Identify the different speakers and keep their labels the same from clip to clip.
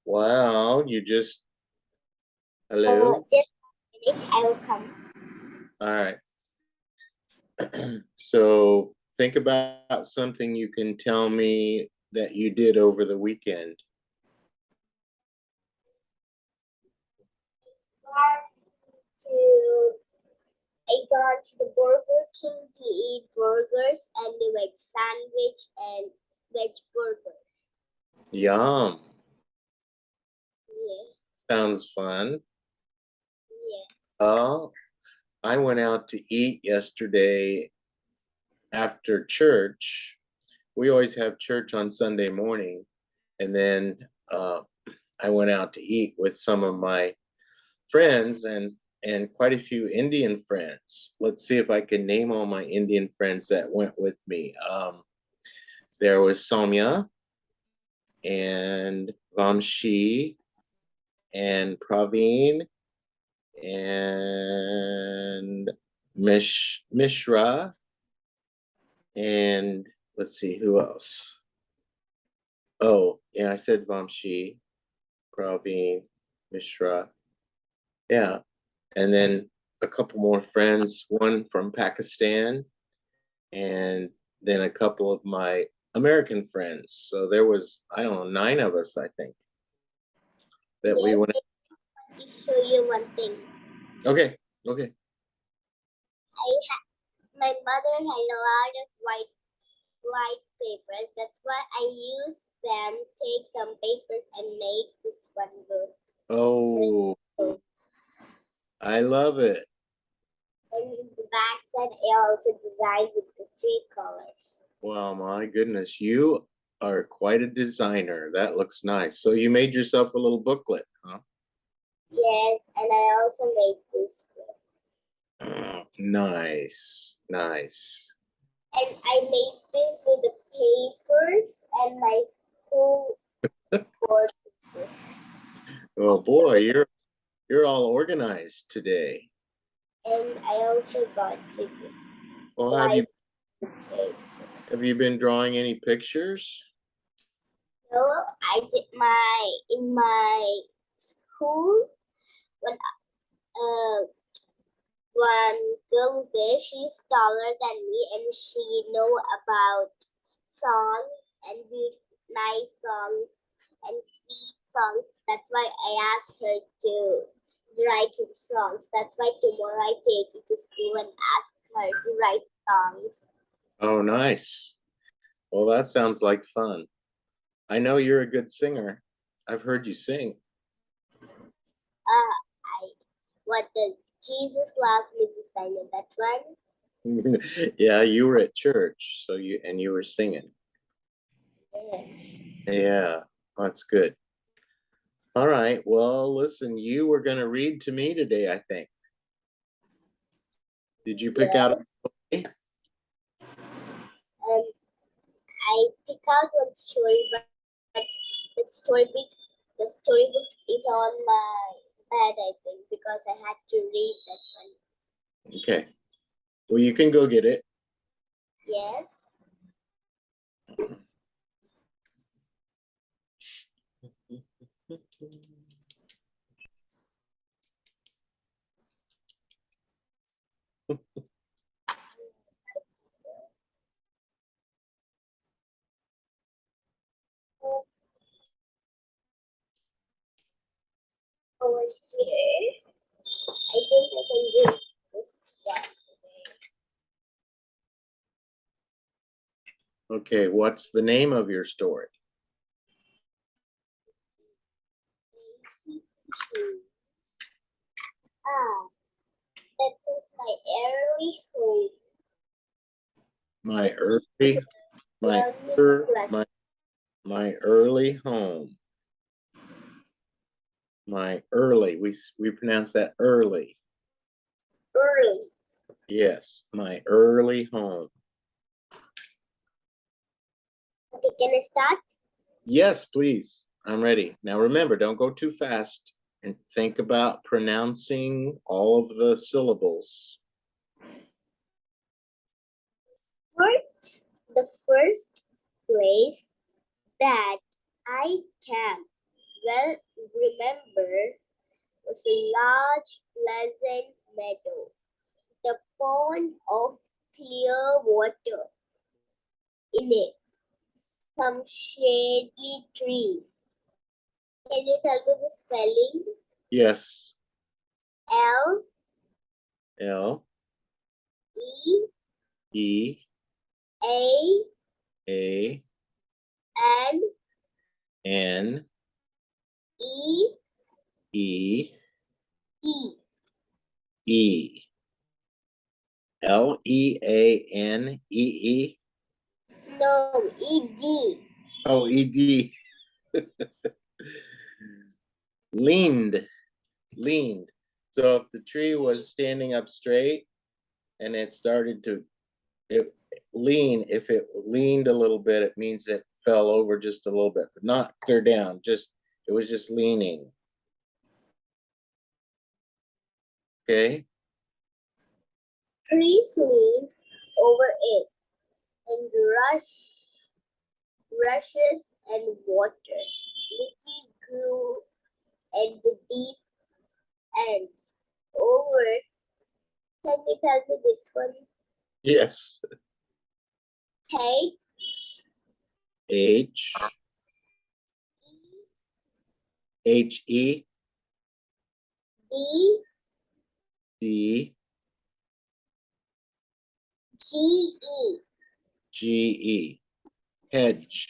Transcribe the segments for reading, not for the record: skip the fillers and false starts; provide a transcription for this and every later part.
Speaker 1: Wow, you just, hello?
Speaker 2: Just a minute, I will come.
Speaker 1: All right. So think about something you can tell me that you did over the weekend.
Speaker 2: To I got to the Burger King to eat burgers and the veg sandwich and veg burger.
Speaker 1: Yum.
Speaker 2: Yeah,
Speaker 1: Sounds fun.
Speaker 2: yeah.
Speaker 1: I went out to eat yesterday after church. We always have church on Sunday morning. And then I went out to eat with some of my friends and quite a few Indian friends. Let's see if I can name all my Indian friends that went with me. There was Soumya and Vamshi and Praveen and Mishra and let's see who else. Oh, yeah, I said Vamshi, Praveen, Mishra. Yeah, and then a couple more friends, one from Pakistan, and then a couple of my American friends. So there was, I don't know, 9 of us, I think, that we
Speaker 2: Yes,
Speaker 1: went.
Speaker 2: let me show you one thing.
Speaker 1: Okay, okay.
Speaker 2: My mother had a lot of white papers. That's why I used them, take some papers and make this one book.
Speaker 1: Oh, I love it.
Speaker 2: And in the back side, I also designed with the 3 colors.
Speaker 1: Well, my goodness, you are quite a designer. That looks nice. So you made yourself a little booklet, huh?
Speaker 2: Yes, and I also made this book.
Speaker 1: Oh, nice, nice.
Speaker 2: And I made this with the papers and my school board papers.
Speaker 1: Oh boy, you're all organized today.
Speaker 2: And I also got this
Speaker 1: Well,
Speaker 2: white paper.
Speaker 1: have you been drawing any pictures?
Speaker 2: No, I did in my school when one girl was there. She's taller than me, and she know about songs and nice songs and sweet songs. That's why I asked her to write some songs. That's why tomorrow I take you to school and ask her to write songs.
Speaker 1: Oh, nice. Well, that sounds like fun. I know you're a good singer. I've heard you sing.
Speaker 2: I what the Jesus loves me designer, that one.
Speaker 1: Yeah, you were at church, so you were singing.
Speaker 2: Yes.
Speaker 1: Yeah, that's good. All right. Well, listen, you were going to read to me today, I think. Did you pick out a story?
Speaker 2: I pick out one story, but the storybook is on my bed, I think, because I had to read that one.
Speaker 1: Okay. Well, you can go get it.
Speaker 2: Yes. Over here, I think I can read this one today.
Speaker 1: Okay, what's the name of your story?
Speaker 2: That is my early home.
Speaker 1: My early, my, my early home. My early, we pronounce that early.
Speaker 2: Early.
Speaker 1: Yes, my early home.
Speaker 2: Okay, can I start?
Speaker 1: Yes, please. I'm ready. Now remember, don't go too fast and think about pronouncing all of the syllables.
Speaker 2: The first place that I camped well remembered was a large, pleasant meadow, the pond of clear water in it, some shady trees. Can you tell me the spelling?
Speaker 1: Yes.
Speaker 2: L
Speaker 1: L
Speaker 2: E
Speaker 1: E
Speaker 2: A
Speaker 1: A
Speaker 2: N
Speaker 1: N
Speaker 2: E
Speaker 1: E
Speaker 2: E.
Speaker 1: E. Leanee.
Speaker 2: No, E D.
Speaker 1: Oh, ed. Leaned. Leaned. So if the tree was standing up straight and it started to lean, if it leaned a little bit, it means it fell over just a little bit, but not clear down. Just it was just leaning. Okay.
Speaker 2: Trees leaned over it, and rushes and water. Little grew at the deep end. Over. Can you tell me this one?
Speaker 1: Yes.
Speaker 2: H
Speaker 1: H H E
Speaker 2: B
Speaker 1: D
Speaker 2: G E.
Speaker 1: G E. Hedge.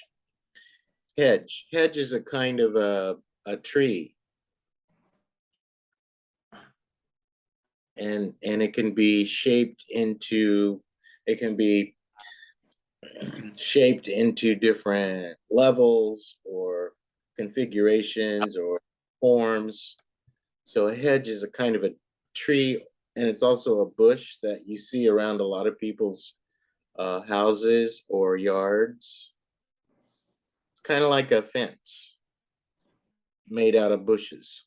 Speaker 1: Hedge. Hedge is a kind of a tree. And it can be shaped into, it can be shaped into different levels or configurations or forms. So a hedge is a kind of a tree, and it's also a bush that you see around a lot of people's houses or yards. It's kind of like a fence made out of bushes.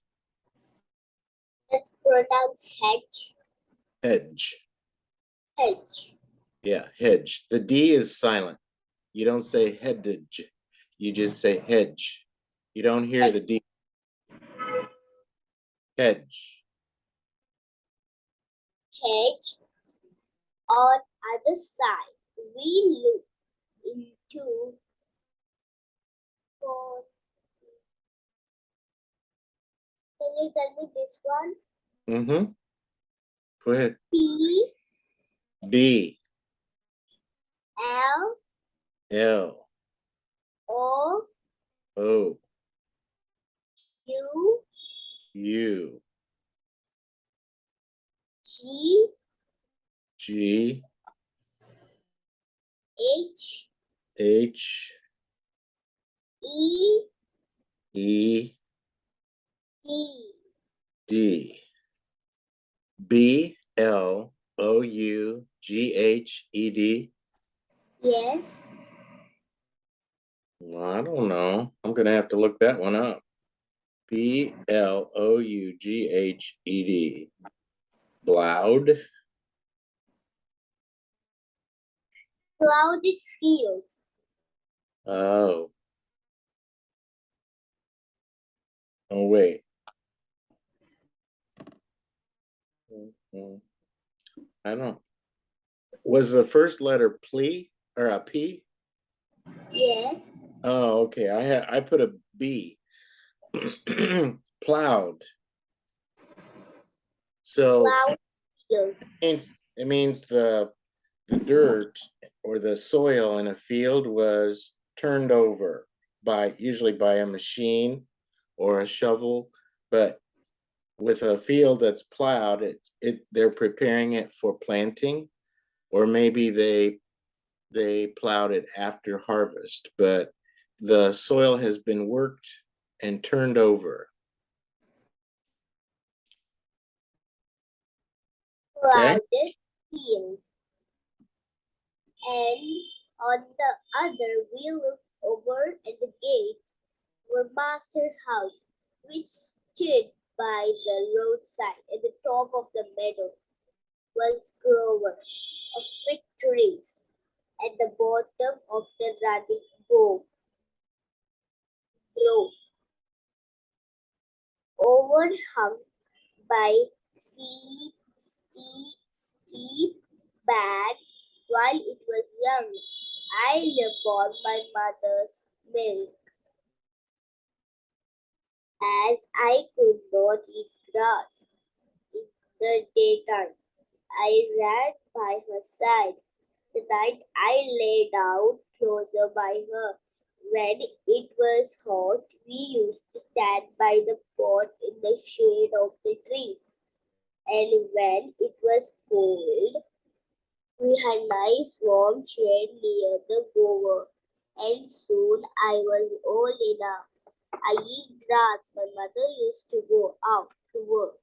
Speaker 2: Let's pronounce hedge.
Speaker 1: Hedge.
Speaker 2: Hedge.
Speaker 1: Yeah, hedge. The D is silent. You don't say headage. You just say hedge. You don't hear the D. Hedge.
Speaker 2: Hedge. On other side, we look into. Oh, can you tell me this one?
Speaker 1: Mm-hmm. Go ahead.
Speaker 2: P
Speaker 1: B
Speaker 2: L
Speaker 1: L
Speaker 2: O
Speaker 1: O
Speaker 2: U
Speaker 1: U
Speaker 2: G
Speaker 1: G
Speaker 2: H
Speaker 1: H
Speaker 2: E
Speaker 1: E
Speaker 2: D.
Speaker 1: D. B L O U G H E D.
Speaker 2: Yes.
Speaker 1: Well, I don't know. I'm gonna have to look that one up. B L O U G H E D. Bloud.
Speaker 2: Clouded field.
Speaker 1: Oh. Oh wait. I don't. Was the first letter plea or a P?
Speaker 2: Yes.
Speaker 1: Oh, okay. I put a B. Plowed. So
Speaker 2: Cloud field.
Speaker 1: it means the dirt or the soil in a field was turned over by usually by a machine or a shovel, but with a field that's plowed, they're preparing it for planting, or maybe they plowed it after harvest, but the soil has been worked and turned over. Okay.
Speaker 2: Clouded field. And on the other, we look over at the gate where Master House, which stood by the roadside at the top of the meadow, was grower of fig trees at the bottom of the running grove. overhung by steep bank while it was young. I lived on my mother's milk, as I could not eat grass in the daytime. I ran by her side. The night I lay down closer by her. When it was hot, we used to stand by the pot in the shade of the trees. And when it was cold, we had nice warm shade near the bower. And soon I was old enough. I eat grass. My mother used to go out to work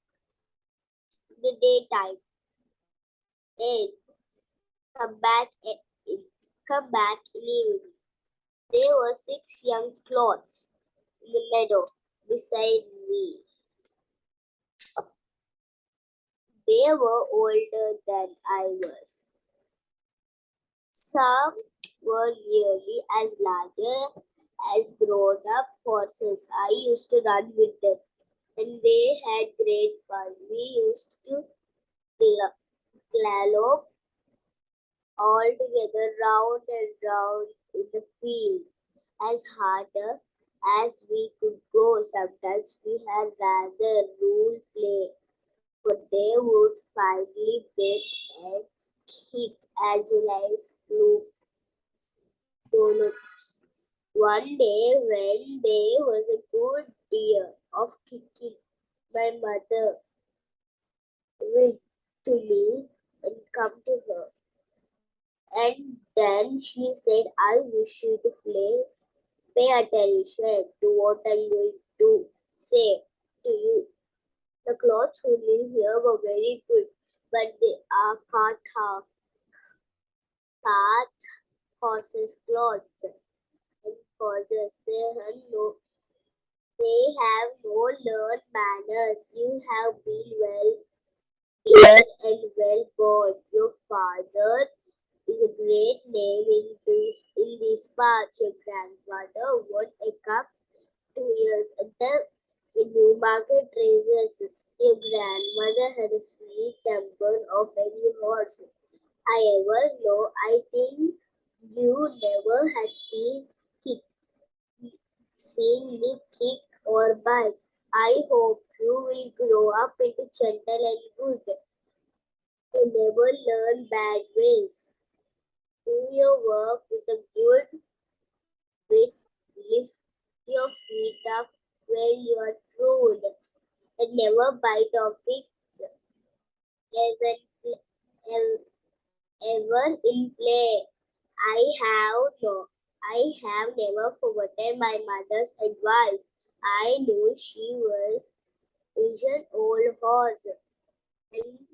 Speaker 2: in the daytime and come back in evening. There were 6 young clods in the meadow beside me. They were older than I was. Some were nearly as large as grown-up horses. I used to run with them, and they had great fun. We used to gallop all together round and round in the field as harder as we could go. Sometimes we had rather rule play, but they would finally bit and kick as well as grown-ups. One day, when there was a good deal of kicking, my mother went to me and come to her. And then she said, I wish you to pay attention to what I'm going to say to you. The clothes who live here were very good, but they are cart horses clothes and horses. They have no learned manners. You have been well bred and well born. Your father is a great name in these parts. Your grandfather won a cup 2 years at the Newmarket races. Your grandmother had a sweet temper of any horse I ever know. I think you never had seen me kick or bite. I hope you will grow up into gentle and good and never learn bad ways. Do your work with a good wit. Lift your feet up when you are rude and never bite or kick even ever in play. I have never forgotten my mother's advice. I knew she was an old horse, and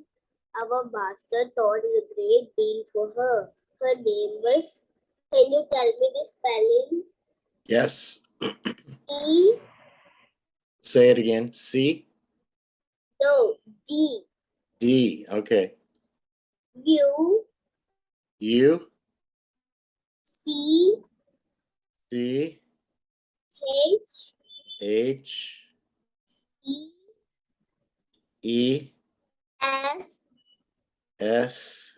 Speaker 2: our master taught a great deal for her. Her name was. Can you tell me the spelling?
Speaker 1: Yes.
Speaker 2: E.
Speaker 1: Say it again. C?
Speaker 2: No, D.
Speaker 1: D. Okay.
Speaker 2: U.
Speaker 1: U?
Speaker 2: C.
Speaker 1: C?
Speaker 2: H.
Speaker 1: H?
Speaker 2: E.
Speaker 1: E?
Speaker 2: S.
Speaker 1: S?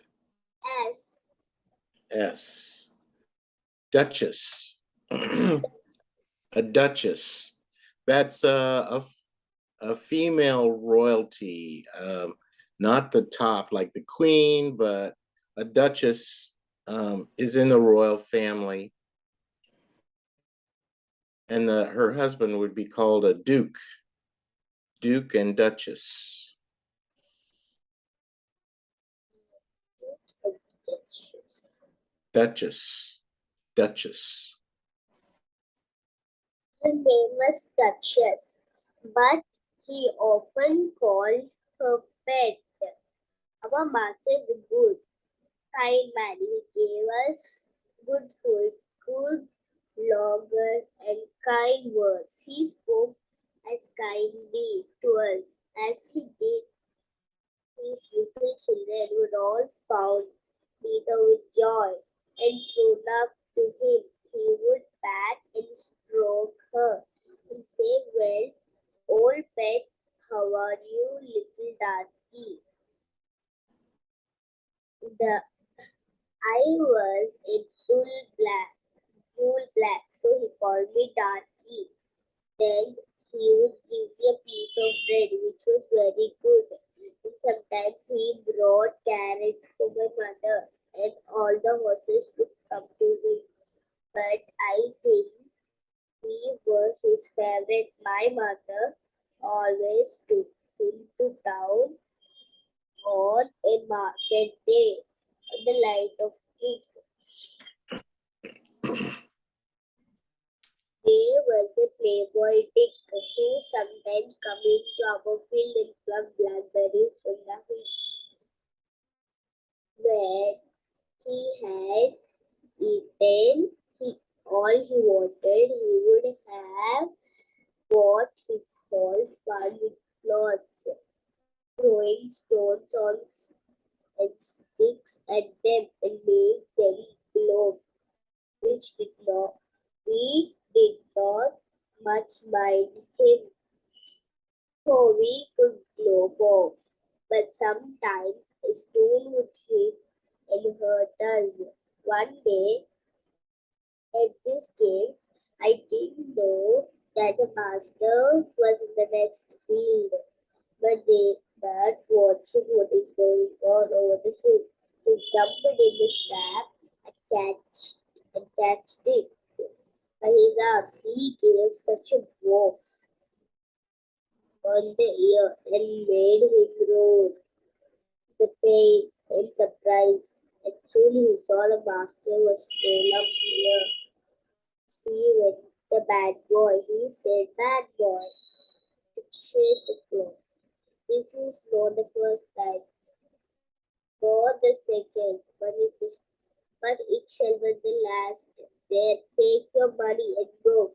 Speaker 2: S.
Speaker 1: S. Duchess. A duchess. That's a female royalty. Not the top like the queen, but a duchess is in the royal family. And her husband would be called a duke. Duke and duchess. Duchess. Duchess.
Speaker 2: Her name was Duchess, but he often called her pet. Our master is a good, kind man. He gave us good food, good lager, and kind words. He spoke as kindly to us as he did his little children would all found Peter with joy and thrown up to him. He would pat and stroke her and say, well, old pet, call me Darky. Then he would give me a piece of bread, which was very good. And sometimes he brought carrots for my mother, and all the horses would come to him. But I think we were his favorite. My mother always took him to town on a market day on the light of it. There was a playboy Dick who sometimes come into our field and pluck blackberries from the heath. When he had eaten all he wanted, he would have what he called fun with cloths, throwing stones on and sticks at them and make them glow, which we did not much mind him, for we could glow off. But sometimes a stone would hit and hurt us. One day at this game, I didn't know that the master was in the next field, but watching what is going on over the hill, he jumped in the trap and catched it by his arm. He gave such a box on the ear and made him roar the pain and surprise. And soon he saw the master was thrown up near. See with the bad boy. He said, "Bad boy, to chase the cloth. This is not the first time, nor the second, but it shall be the last. There, take your money and go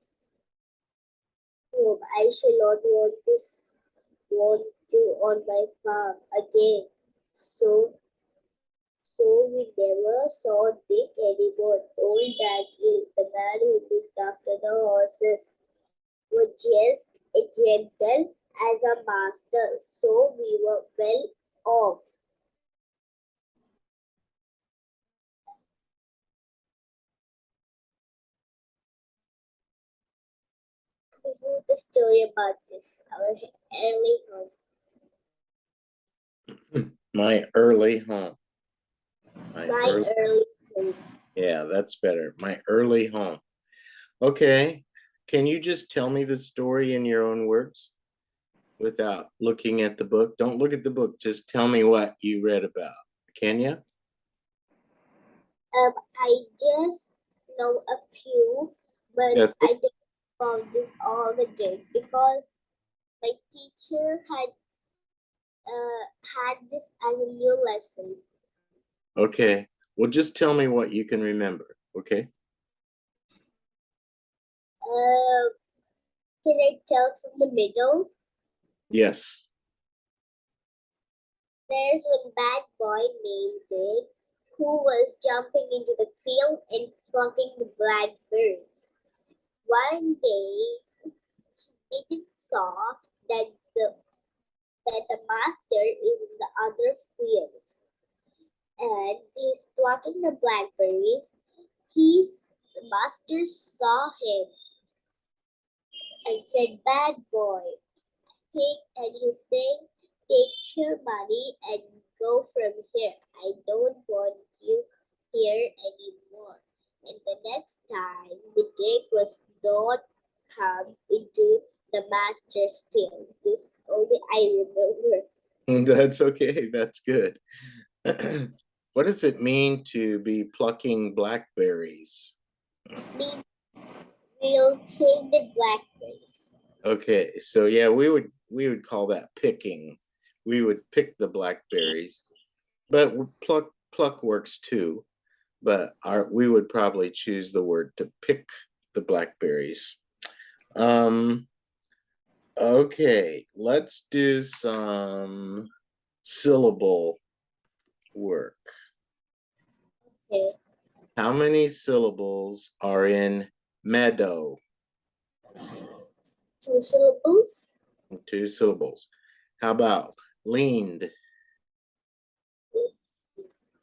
Speaker 2: home. I shall not want you on my farm again." So we never saw Dick anymore. Old Daniel, the man who looked after the horses, was just as gentle as a master, so we were well off. This is the story about this, our early home.
Speaker 1: My early home. My
Speaker 2: My
Speaker 1: early,
Speaker 2: early home.
Speaker 1: yeah, that's better. My early home. Okay. Can you just tell me the story in your own words without looking at the book? Don't look at the book. Just tell me what you read about. Can you?
Speaker 2: I just know a few, but
Speaker 1: That's
Speaker 2: I don't about this all the day because my teacher had this as a new lesson.
Speaker 1: okay. Well, just tell me what you can remember. Okay.
Speaker 2: Can I tell from the middle?
Speaker 1: Yes.
Speaker 2: There's one bad boy named Dick who was jumping into the field and plucking the blackbirds. One day, it saw that the master is in the other field and he's plucking the blackberries. The master saw him and said, "Bad boy, he's saying, take your money and go from here. I don't want you here anymore." And the next time, the Dick was not come into the master's field. This only I remember.
Speaker 1: That's okay. That's good. What does it mean to be plucking blackberries?
Speaker 2: Means we'll take the blackberries.
Speaker 1: Okay, so yeah, we would call that picking. We would pick the blackberries, but pluck works too. But we would probably choose the word to pick the blackberries. Okay, let's do some syllable work.
Speaker 2: Okay.
Speaker 1: How many syllables are in meadow?
Speaker 2: 2 syllables.
Speaker 1: 2 syllables. How about leaned?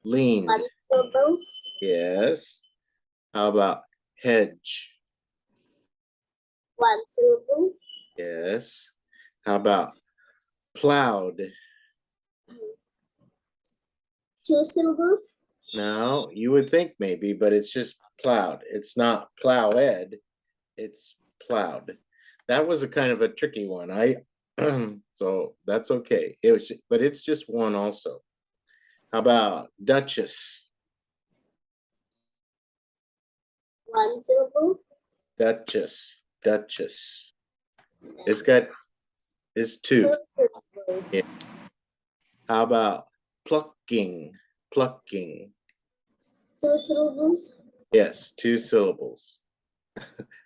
Speaker 1: Leaned.
Speaker 2: 1 syllable.
Speaker 1: Yes. How about hedge?
Speaker 2: One syllable.
Speaker 1: Yes. How about plowed?
Speaker 2: Two syllables.
Speaker 1: No, you would think maybe, but it's just plowed. It's not plowed, it's plowed. That was a kind of a tricky one. So that's okay. It was, but it's just one also. How about Duchess?
Speaker 2: One syllable.
Speaker 1: Duchess, Duchess. It's got, it's two.
Speaker 2: Two syllables.
Speaker 1: Yeah. How about plucking? Plucking.
Speaker 2: Two syllables.
Speaker 1: Yes, two syllables.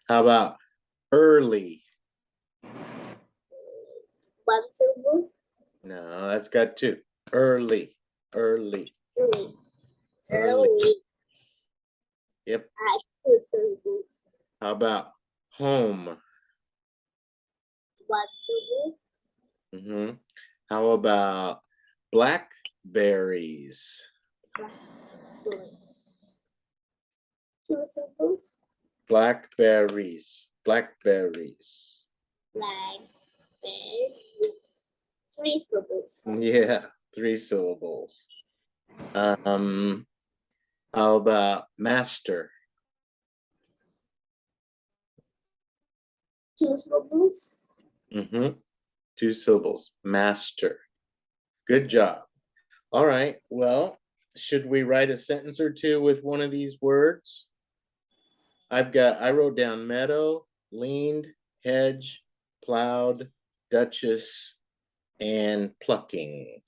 Speaker 1: How about early?
Speaker 2: One syllable.
Speaker 1: No, that's got two. Early, early,
Speaker 2: Early.
Speaker 1: early.
Speaker 2: Early.
Speaker 1: Yep.
Speaker 2: Two syllables.
Speaker 1: How about home?
Speaker 2: One syllable.
Speaker 1: Mm-hmm. How about blackberries?
Speaker 2: Blackberries. Two syllables.
Speaker 1: Blackberries, blackberries.
Speaker 2: Blackberries. Three syllables.
Speaker 1: Yeah, three syllables. How about master?
Speaker 2: Two syllables.
Speaker 1: Mm-hmm. Two syllables. Master. Good job. All right. Well, should we write a sentence or two with one of these words? I wrote down meadow, leaned, hedge, plowed, duchess, and plucking.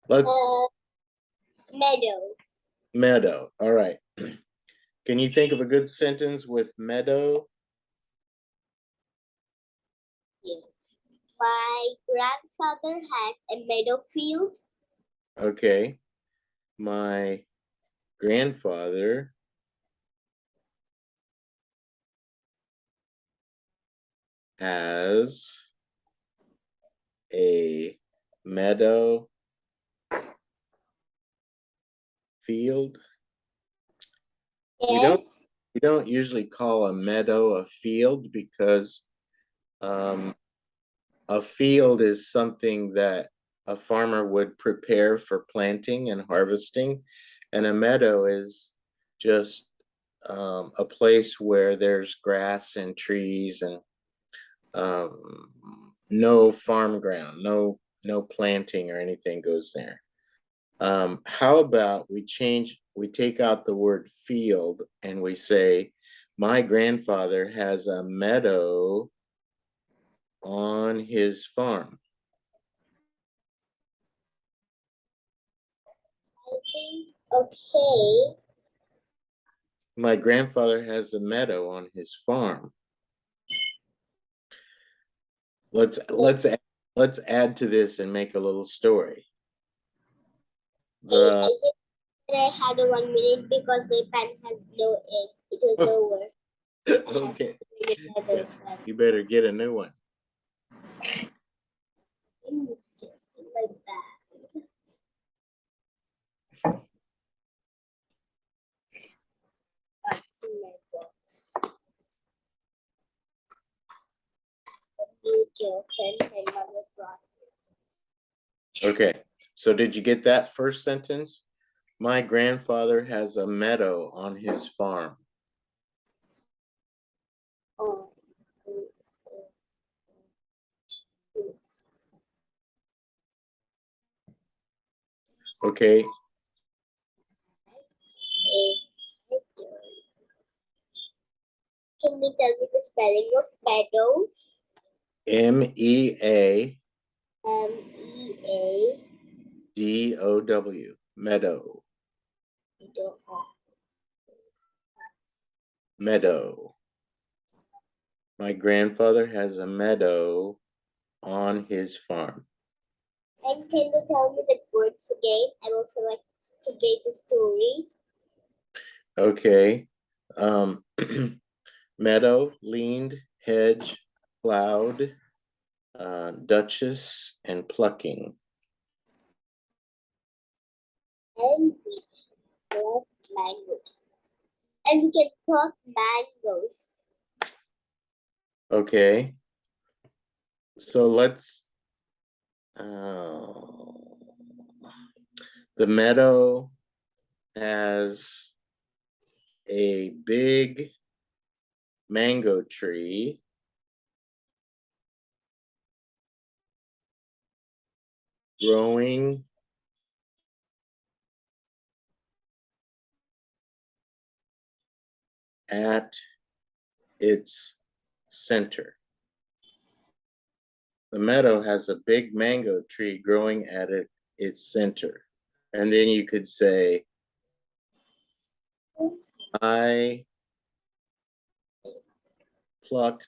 Speaker 1: Let
Speaker 2: Meadow.
Speaker 1: meadow. All right. Can you think of a good sentence with meadow?
Speaker 2: Yeah. My grandfather has a meadow field.
Speaker 1: Okay. My grandfather has a meadow field.
Speaker 2: Yes.
Speaker 1: We don't usually call a meadow a field because a field is something that a farmer would prepare for planting and harvesting, and a meadow is just a place where there's grass and trees and no farm ground, no planting or anything goes there. How about we take out the word field and we say, my grandfather has a meadow on his farm.
Speaker 2: I think okay.
Speaker 1: My grandfather has a meadow on his farm. Let's add to this and make a little story.
Speaker 2: I think I had 1 minute because my pen has no ink. It was over.
Speaker 1: Okay. You better get a new one.
Speaker 2: It's just like that. What's in my box? A new joke and my mother brought.
Speaker 1: Okay. So did you get that first sentence? My grandfather has a meadow on his farm.
Speaker 2: Oh. Yes.
Speaker 1: Okay.
Speaker 2: Can you tell me the spelling of meadow?
Speaker 1: MEADOW.
Speaker 2: MEA.
Speaker 1: Meadow.
Speaker 2: Don't know.
Speaker 1: Meadow. My grandfather has a meadow on his farm.
Speaker 2: And can you tell me the words again? I will select to make a story.
Speaker 1: Okay. Meadow, leaned, hedge, plowed, duchess, and plucking.
Speaker 2: And we love mangoes. And we can pluck mangoes.
Speaker 1: Okay. So let's, the meadow has a big mango tree growing at its center. The meadow has a big mango tree growing at its center. And then you could say, I plucked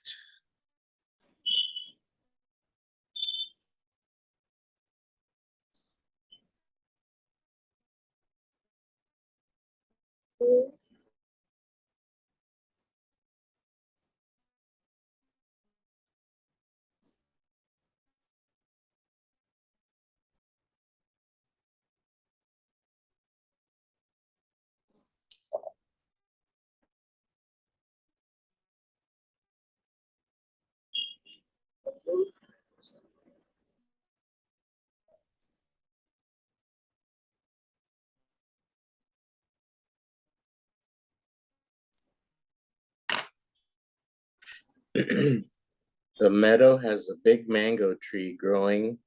Speaker 1: the meadow has a big mango tree growing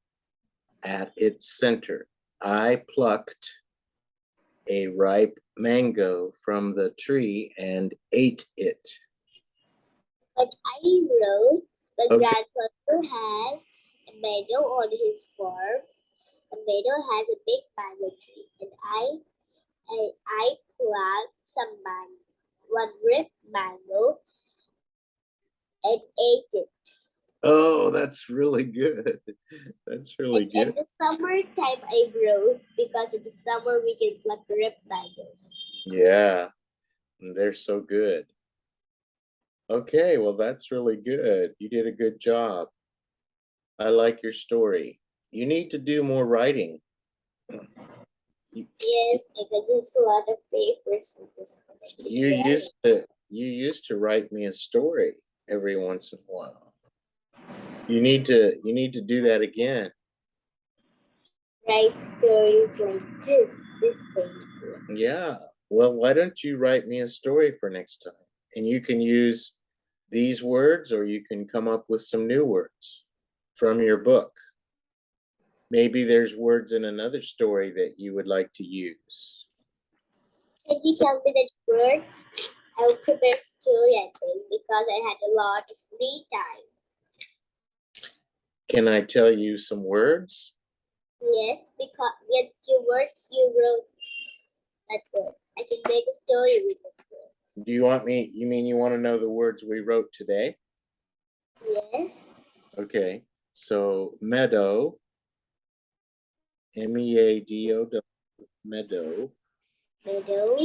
Speaker 1: at its center. I plucked a ripe mango from the tree and ate it.
Speaker 2: But I wrote the
Speaker 1: Okay.
Speaker 2: grandfather has a meadow on his farm. A meadow has a big mango tree, and I plucked some one ripe mango and ate it.
Speaker 1: Oh, that's really good. That's really
Speaker 2: And in
Speaker 1: good.
Speaker 2: the summertime, I wrote because in the summer we can pluck ripe mangoes.
Speaker 1: Yeah, they're so good. Okay, well, that's really good. You did a good job. I like your story. You need to do more writing.
Speaker 2: Yes, because there's a lot of papers in this one.
Speaker 1: You used to write me a story every once in a while. You need to do that again.
Speaker 2: Write stories like this thing.
Speaker 1: Yeah. Well, why don't you write me a story for next time? And you can use these words or you can come up with some new words from your book. Maybe there's words in another story that you would like to use.
Speaker 2: Can you tell me the words? I will prepare a story, I think, because I had a lot of free time.
Speaker 1: Can I tell you some words?
Speaker 2: Yes, because with your words you wrote, that's words. I can make a story with the words.
Speaker 1: Do you want me, you mean you want to know the words we wrote today?
Speaker 2: Yes.
Speaker 1: Okay. So meadow, meado, meadow,
Speaker 2: Meadow,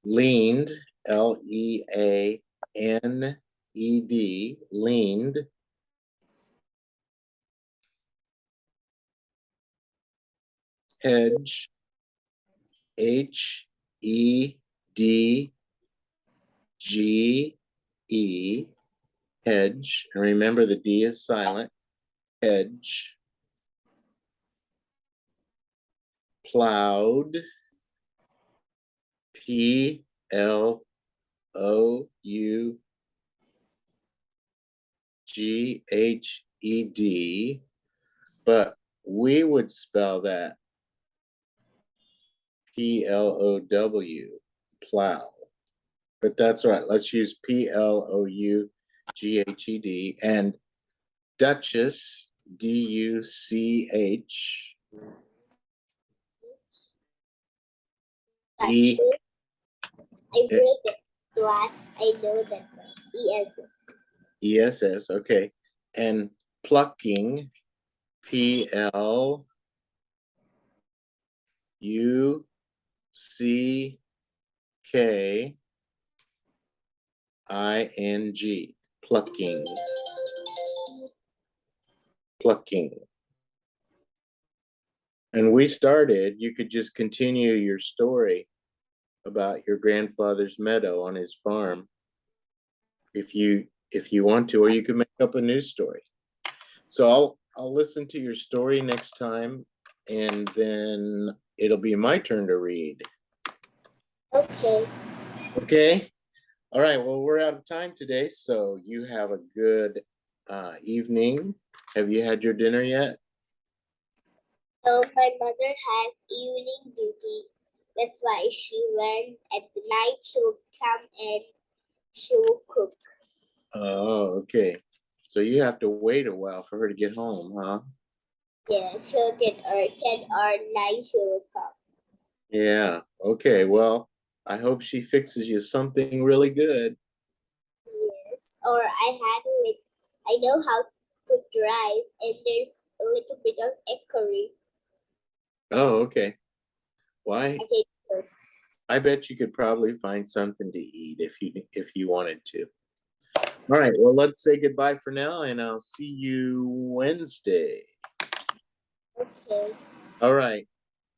Speaker 1: leaned, leaned, leaned, hedge, hedge, hedge. And remember the D is silent. Hedge. Plowed. Ploughed. But we would spell that plow, plow. But that's right. Let's use ploughed. And Duchess, duch.
Speaker 2: that's
Speaker 1: E.
Speaker 2: it. I wrote it last. I know that one.
Speaker 1: ESS, okay. And plucking, PLUCKING, plucking, plucking. And we started, you could just continue your story about your grandfather's meadow on his farm. If you want to, or you can make up a new story. So I'll listen to your story next time, and then it'll be my turn to read.
Speaker 2: Okay.
Speaker 1: Okay? All right, well, we're out of time today, so you have a good evening. Have you had your dinner yet?
Speaker 2: So my mother has evening duty. That's why she went at the night. She will come and she will cook.
Speaker 1: Oh, okay. So you have to wait a while for her to get home, huh?
Speaker 2: Yeah, she'll get her 10 or 9 she will come.
Speaker 1: Yeah. Okay, well, I hope she fixes you something really good.
Speaker 2: Yes. Or I know how to put rice and there's a little bit of egg curry.
Speaker 1: Oh, okay. Why?
Speaker 2: I think so.
Speaker 1: I bet you could probably find something to eat if you wanted to. All right, well, let's say goodbye for now, and I'll see you Wednesday.
Speaker 2: Okay.
Speaker 1: All right.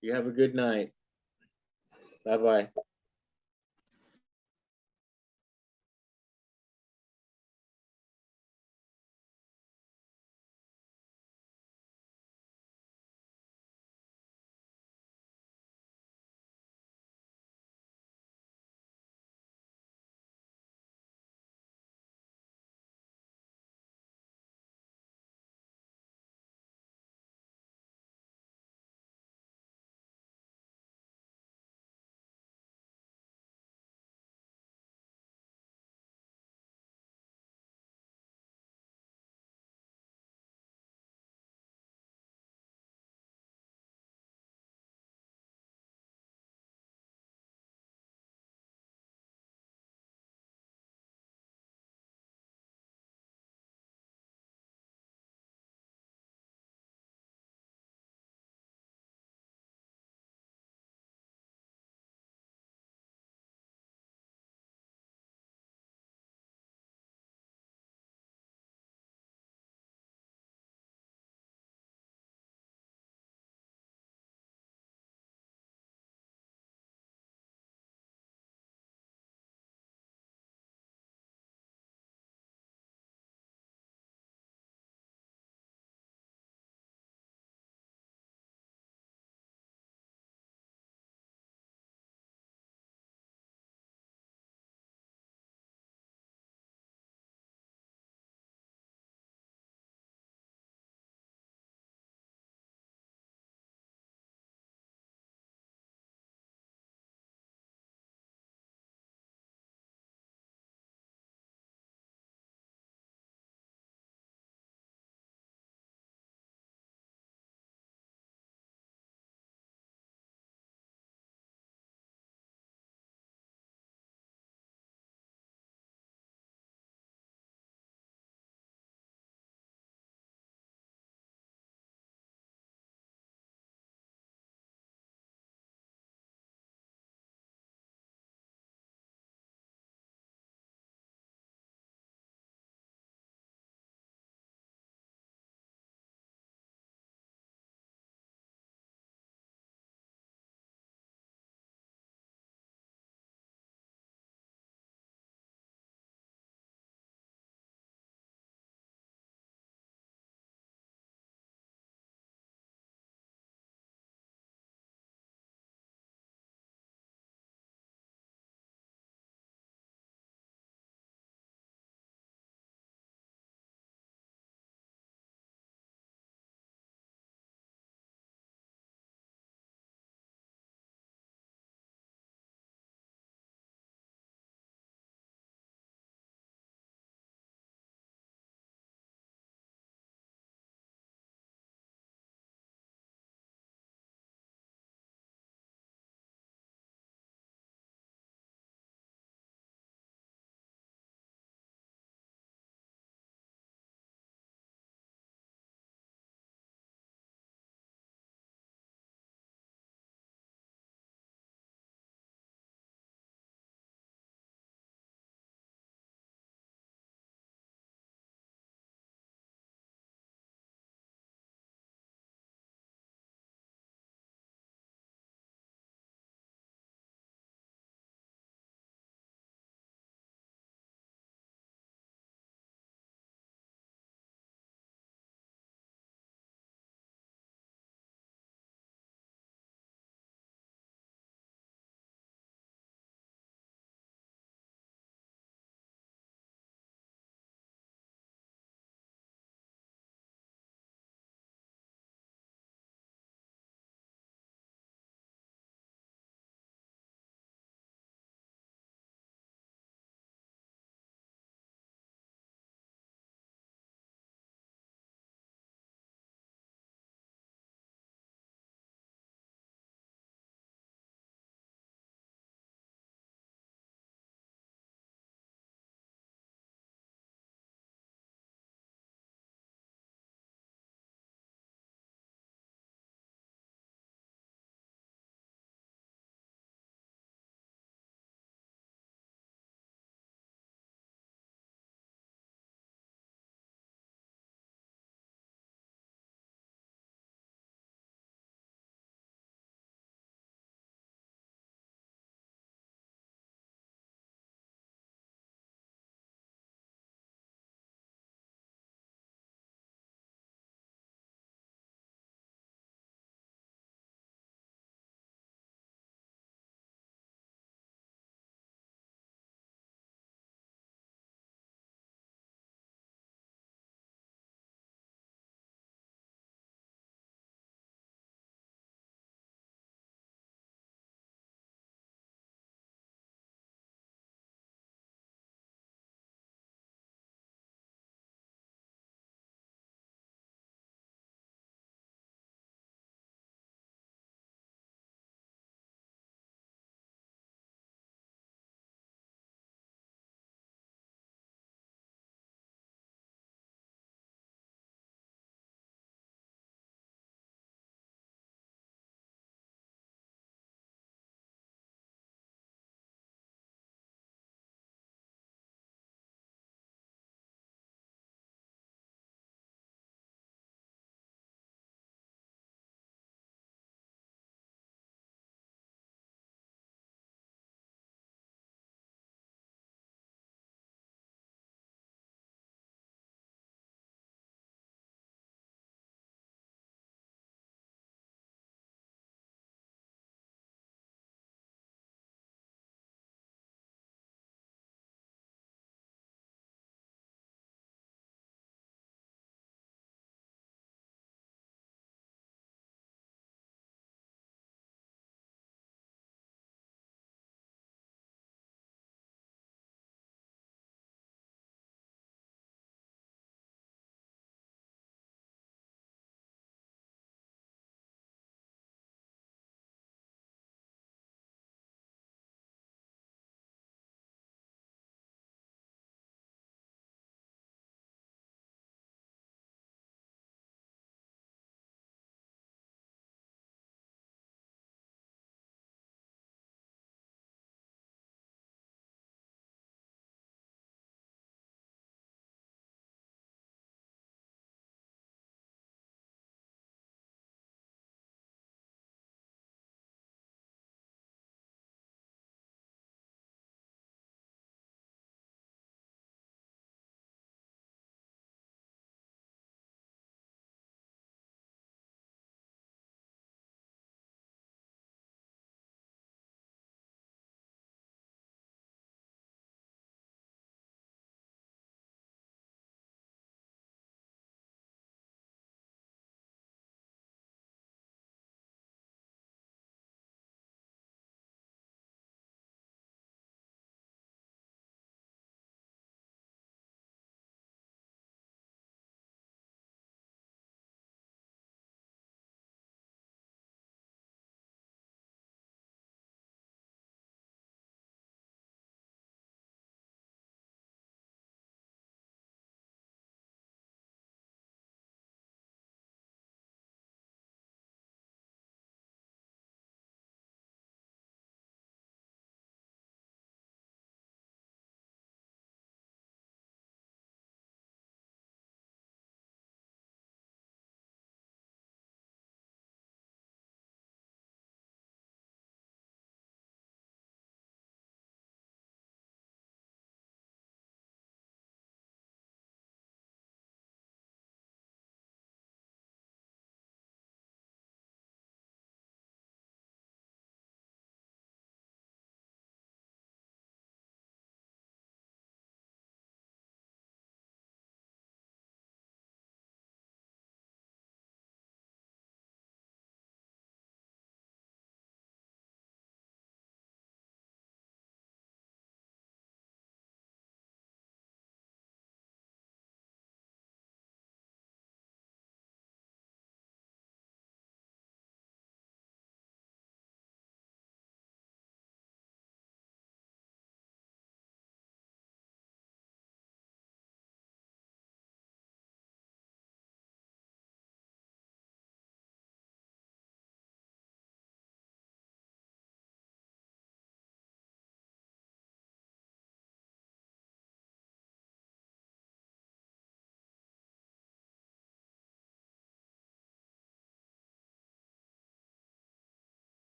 Speaker 1: You have a good night. Bye bye.